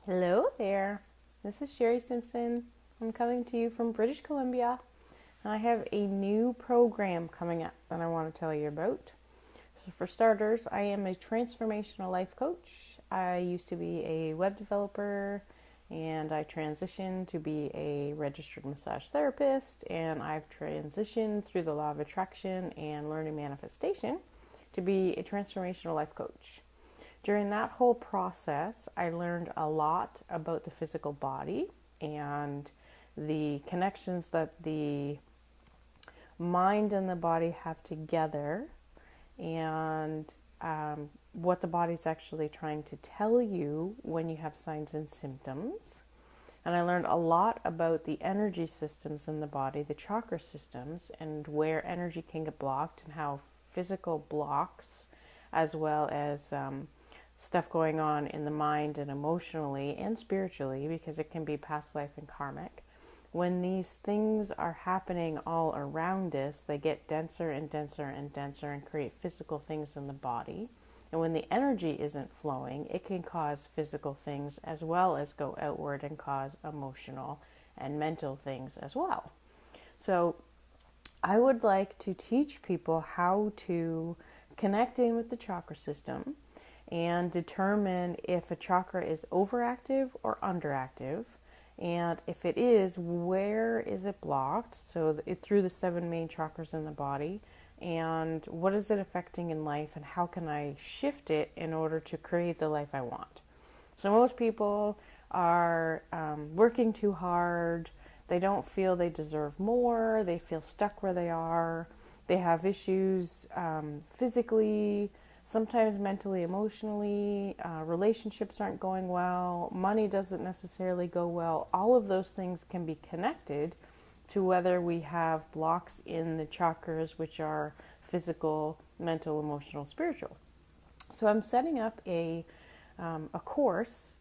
Hello there. This is Sherry Simpson. I'm coming to you from British Columbia, and I have a new program coming up that I want to tell you about. So, for starters, I am a transformational life coach. I used to be a web developer, and I transitioned to be a registered massage therapist, and I've transitioned through the law of attraction and learning manifestation to be a transformational life coach. During that whole process, I learned a lot about the physical body and the connections that the mind and the body have together, and what the body's actually trying to tell you when you have signs and symptoms. And I learned a lot about the energy systems in the body, the chakra systems, and where energy can get blocked, and how physical blocks, as well as stuff going on in the mind and emotionally and spiritually, because it can be past life and karmic. When these things are happening all around us, they get denser and denser and denser and create physical things in the body. And when the energy isn't flowing, it can cause physical things as well as go outward and cause emotional and mental things as well. So I would like to teach people how to connect in with the chakra system and determine if a chakra is overactive or underactive. And if it is, where is it blocked? So through the 7 main chakras in the body. And what is it affecting in life, and how can I shift it in order to create the life I want? So most people are working too hard. They don't feel they deserve more. They feel stuck where they are. They have issues physically, sometimes mentally, emotionally. Relationships aren't going well. Money doesn't necessarily go well. All of those things can be connected to whether we have blocks in the chakras, which are physical, mental, emotional, spiritual. So I'm setting up a course.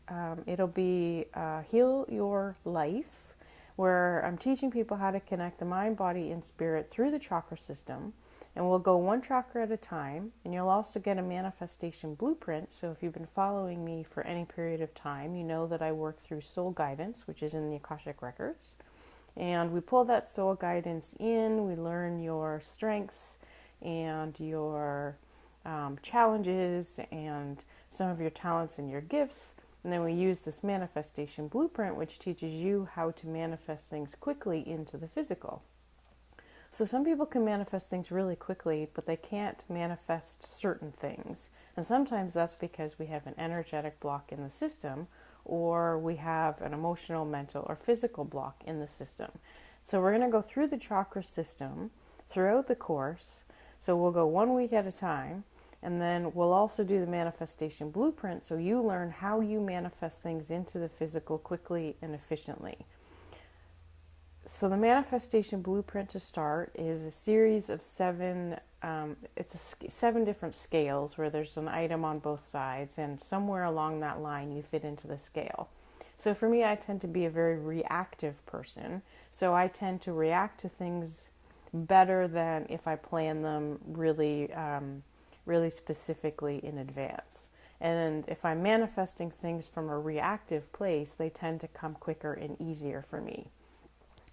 It'll be Heal Your Life, where I'm teaching people how to connect the mind, body, and spirit through the chakra system. And we'll go one chakra at a time, and you'll also get a manifestation blueprint. So if you've been following me for any period of time, you know that I work through soul guidance, which is in the Akashic Records. And we pull that soul guidance in, we learn your strengths and your challenges and some of your talents and your gifts. And then we use this manifestation blueprint, which teaches you how to manifest things quickly into the physical. So some people can manifest things really quickly, but they can't manifest certain things. And sometimes that's because we have an energetic block in the system, or we have an emotional, mental, or physical block in the system. So we're going to go through the chakra system throughout the course. So we'll go 1 week at a time, and then we'll also do the manifestation blueprint, so you learn how you manifest things into the physical quickly and efficiently. So the manifestation blueprint to start is a series of 7, it's 7 different scales where there's an item on both sides, and somewhere along that line you fit into the scale. So for me, I tend to be a very reactive person. So I tend to react to things better than if I plan them really, really specifically in advance. And if I'm manifesting things from a reactive place, they tend to come quicker and easier for me.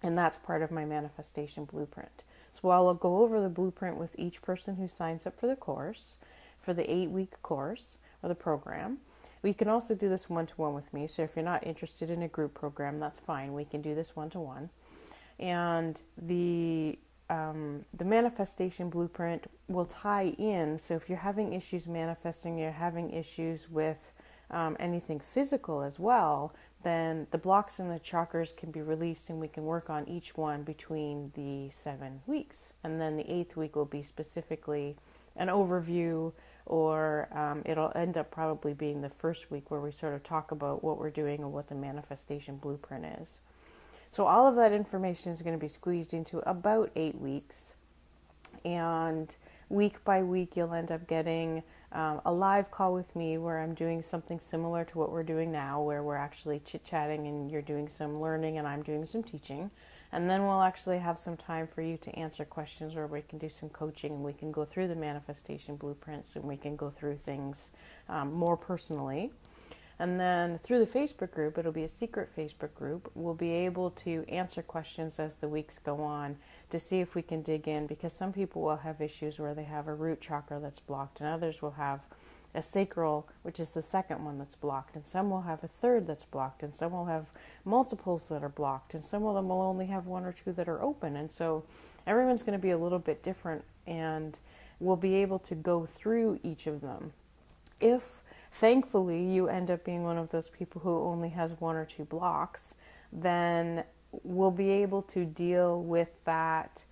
And that's part of my manifestation blueprint. So I'll go over the blueprint with each person who signs up for the course, for the 8-week course or the program. We can also do this one-to-one with me. So if you're not interested in a group program, that's fine. We can do this one-to-one. And the manifestation blueprint will tie in. So if you're having issues manifesting, you're having issues with anything physical as well, then the blocks in the chakras can be released, and we can work on each one between the 7 weeks. And then the 8th week will be specifically an overview, or it'll end up probably being the first week where we sort of talk about what we're doing and what the manifestation blueprint is. So all of that information is going to be squeezed into about 8 weeks. And week by week, you'll end up getting a live call with me where I'm doing something similar to what we're doing now, where we're actually chit-chatting and you're doing some learning and I'm doing some teaching. And then we'll actually have some time for you to answer questions, where we can do some coaching and we can go through the manifestation blueprints and we can go through things more personally. And then through the Facebook group, it'll be a secret Facebook group, we'll be able to answer questions as the weeks go on to see if we can dig in, because some people will have issues where they have a root chakra that's blocked, and others will have a sacral, which is the second one that's blocked, and some will have a third that's blocked, and some will have multiples that are blocked, and some of them will only have one or two that are open. And so everyone's going to be a little bit different, and we'll be able to go through each of them. If thankfully you end up being one of those people who only has one or two blocks, then we'll be able to deal with that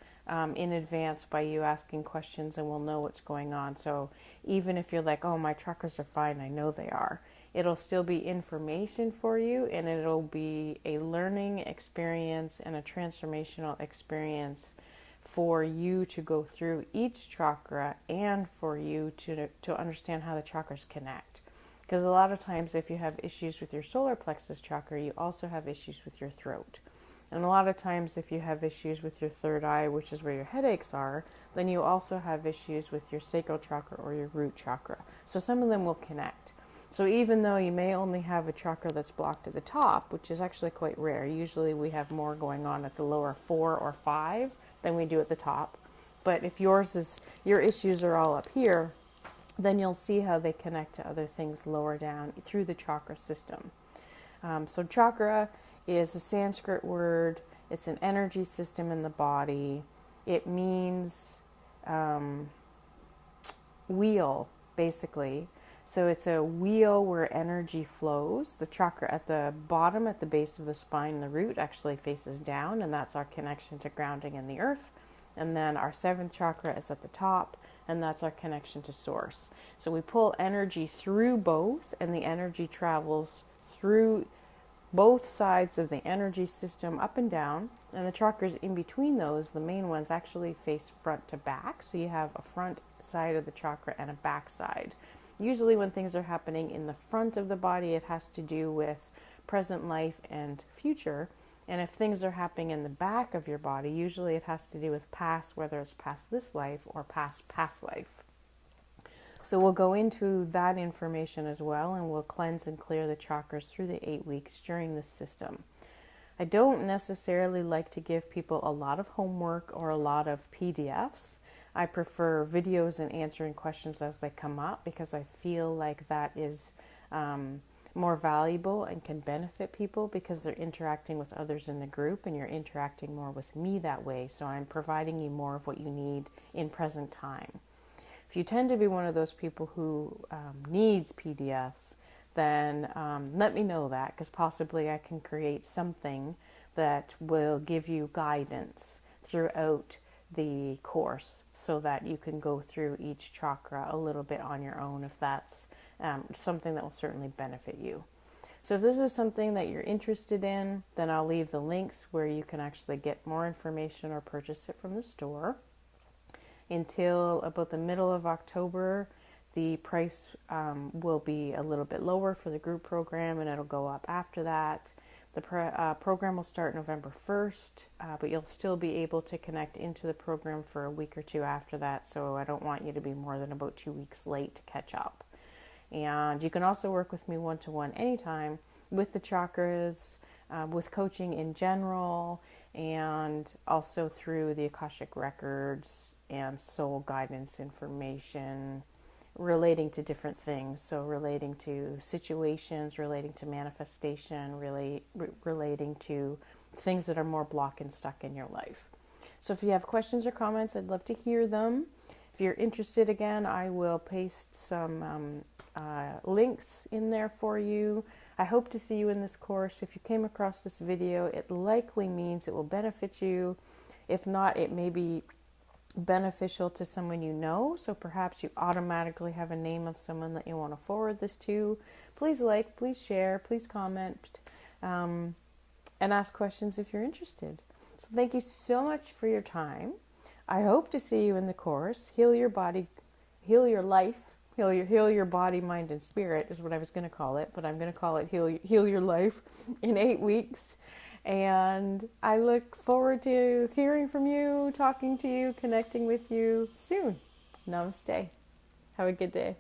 in advance by you asking questions, and we'll know what's going on. So even if you're like, oh, my chakras are fine, I know they are, it'll still be information for you, and it'll be a learning experience and a transformational experience for you to go through each chakra, and for you to understand how the chakras connect. Because a lot of times if you have issues with your solar plexus chakra, you also have issues with your throat. And a lot of times if you have issues with your third eye, which is where your headaches are, then you also have issues with your sacral chakra or your root chakra. So some of them will connect. So even though you may only have a chakra that's blocked at the top, which is actually quite rare, usually we have more going on at the lower 4 or 5 than we do at the top. But if your issues are all up here, then you'll see how they connect to other things lower down through the chakra system. So chakra is a Sanskrit word. It's an energy system in the body. It means wheel, basically. So it's a wheel where energy flows. The chakra at the bottom, at the base of the spine, the root actually faces down, and that's our connection to grounding in the earth. And then our 7th chakra is at the top, and that's our connection to source. So we pull energy through both, and the energy travels through both sides of the energy system up and down, and the chakras in between those, the main ones, actually face front to back. So you have a front side of the chakra and a back side. Usually when things are happening in the front of the body, it has to do with present life and future. And if things are happening in the back of your body, usually it has to do with past, whether it's past this life or past life. So we'll go into that information as well, and we'll cleanse and clear the chakras through the 8 weeks during this system. I don't necessarily like to give people a lot of homework or a lot of PDFs. I prefer videos and answering questions as they come up, because I feel like that is more valuable and can benefit people, because they're interacting with others in the group, and you're interacting more with me that way. So I'm providing you more of what you need in present time. If you tend to be one of those people who needs PDFs, then let me know that, because possibly I can create something that will give you guidance throughout the course, so that you can go through each chakra a little bit on your own, if that's something that will certainly benefit you. So if this is something that you're interested in, then I'll leave the links where you can actually get more information or purchase it from the store. Until about the middle of October, the price will be a little bit lower for the group program, and it'll go up after that. The program will start November 1st, but you'll still be able to connect into the program for a week or two after that, so I don't want you to be more than about 2 weeks late to catch up. And you can also work with me one-to-one anytime with the chakras, with coaching in general, and also through the Akashic Records and soul guidance information relating to different things. So relating to situations, relating to manifestation, relating to things that are more blocked and stuck in your life. So if you have questions or comments, I'd love to hear them. If you're interested, again, I will paste some links in there for you. I hope to see you in this course. If you came across this video, it likely means it will benefit you. If not, it may be beneficial to someone you know, so perhaps you automatically have a name of someone that you want to forward this to. Please like, please share, please comment, and ask questions if you're interested. So thank you so much for your time. I hope to see you in the course. Heal your body, heal your life, heal your body, mind, and spirit is what I was going to call it, but I'm going to call it heal your life in 8 weeks. And I look forward to hearing from you, talking to you, connecting with you soon. Namaste. Have a good day.